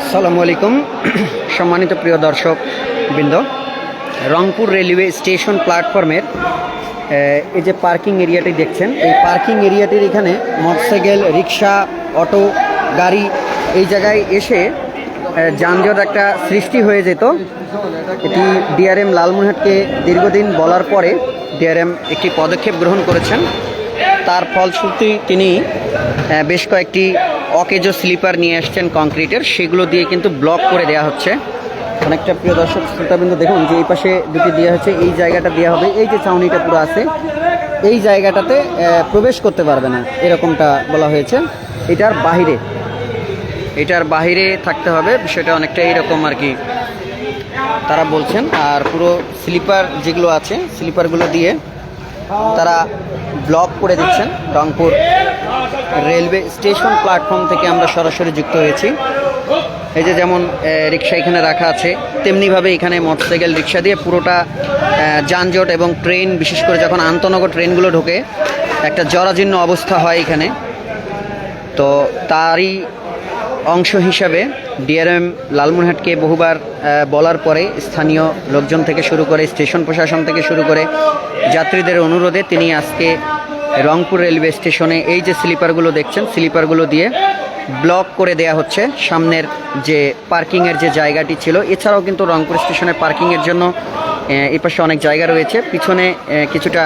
আসসালামু আলাইকুম সম্মানিত প্রিয় দর্শক বৃন্দ, রংপুর রেলওয়ে স্টেশন প্ল্যাটফর্মের এই যে পার্কিং এরিয়াটি দেখছেন, এই পার্কিং এরিয়াটির এখানে মোটরসাইকেল, রিক্সা, অটো, গাড়ি এই জায়গায় এসে যানজট একটা সৃষ্টি হয়ে যেত। এটি ডিআরএম লালমনিরহাটকে দীর্ঘদিন বলার পরে ডিআরএম একটি পদক্ষেপ গ্রহণ করেছেন। তার ফলশ্রুতি তিনি বেশ কয়েকটি অকেজো স্লিপার নিয়ে আসছেন কংক্রিটের, সেগুলো দিয়ে কিন্তু ব্লক করে দেওয়া হচ্ছে। অনেকটা প্রিয় দর্শক শ্রোতাবৃন্দ দেখুন যে এই পাশে দুটি দেওয়া হচ্ছে, এই জায়গাটা দেওয়া হবে, এই যে ছাউনিটা পুরো আছে এই জায়গাটাতে প্রবেশ করতে পারবে না, এরকমটা বলা হয়েছে। এটার বাহিরে থাকতে হবে, বিষয়টা অনেকটা এইরকম আর কি তারা বলছেন। আর পুরো স্লিপার যেগুলো আছে স্লিপারগুলো দিয়ে তারা ব্লক করে দিচ্ছেন। রংপুর রেলওয়ে স্টেশন প্ল্যাটফর্ম থেকে আমরা সরাসরি যুক্ত হয়েছি। এই যে যেমন রিক্সা এখানে রাখা আছে, তেমনিভাবে এখানে মোটরসাইকেল, রিক্সা দিয়ে পুরোটা যানজট এবং ট্রেন, বিশেষ করে যখন আন্তনগর ট্রেনগুলো ঢোকে একটা জরাজীর্ণ অবস্থা হয় এখানে। তো তারই অংশ হিসাবে ডিআরএম লালমনিরহাটকে বহুবার বলার পরে স্থানীয় লোকজন থেকে শুরু করে স্টেশন প্রশাসন থেকে শুরু করে যাত্রীদের অনুরোধে তিনি আজকে রংপুর রেলওয়ে স্টেশনে এই যে স্লিপারগুলো দেখছেন স্লিপারগুলো দিয়ে ব্লক করে দেয়া হচ্ছে। সামনের যে পার্কিংয়ের যে জায়গাটি ছিল, এছাড়াও কিন্তু রংপুর স্টেশনে পার্কিংয়ের জন্য এই পাশে অনেক জায়গা রয়েছে। পিছনে কিছুটা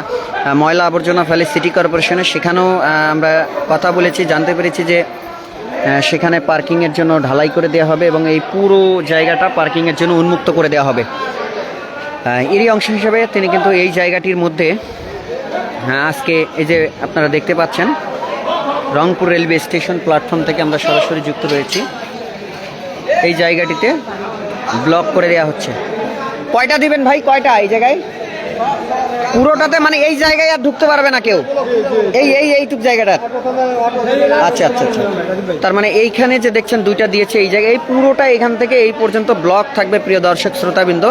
ময়লা আবর্জনা ফেলে সিটি কর্পোরেশনে, সেখানেও আমরা কথা বলেছি, জানতে পেরেছি যে সেখানে পার্কিংয়ের জন্য ঢালাই করে দেওয়া হবে এবং এই পুরো জায়গাটা পার্কিংয়ের জন্য উন্মুক্ত করে দেওয়া হবে। এরই অংশ হিসেবে তিনি কিন্তু এই জায়গাটির মধ্যে আজকে এই যে আপনারা দেখতে পাচ্ছেন রংপুর রেলওয়ে স্টেশন প্ল্যাটফর্ম থেকে আমরা সরাসরি যুক্ত রয়েছি, এই জায়গাটিতে ব্লক করে দেওয়া হচ্ছে। কয়টা দিবেন ভাই, কয়টা এই জায়গায়? পুরোটাতে মানে এই জায়গায় আর ঢুকতে পারবে না কেউ, এইটুক জায়গাটা। আচ্ছা আচ্ছা আচ্ছা, তার মানে এইখানে যে দেখছেন দুইটা দিয়েছে এই জায়গায়, এই পুরোটা এখান থেকে এই পর্যন্ত ব্লক থাকবে। প্রিয় দর্শক শ্রোতাবৃন্দ,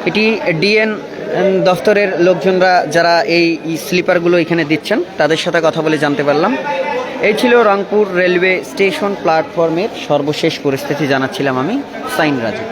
এটি ডিএন দফতরের লোকজনরা যারা এই স্লিপারগুলো এখানে দিচ্ছেন তাদের সাথে কথা বলে জানতে পারলাম। এই ছিল রংপুর রেলওয়ে স্টেশন প্ল্যাটফর্মের সর্বশেষ পরিস্থিতি, জানাচ্ছিলাম আমি সাইন রাজু।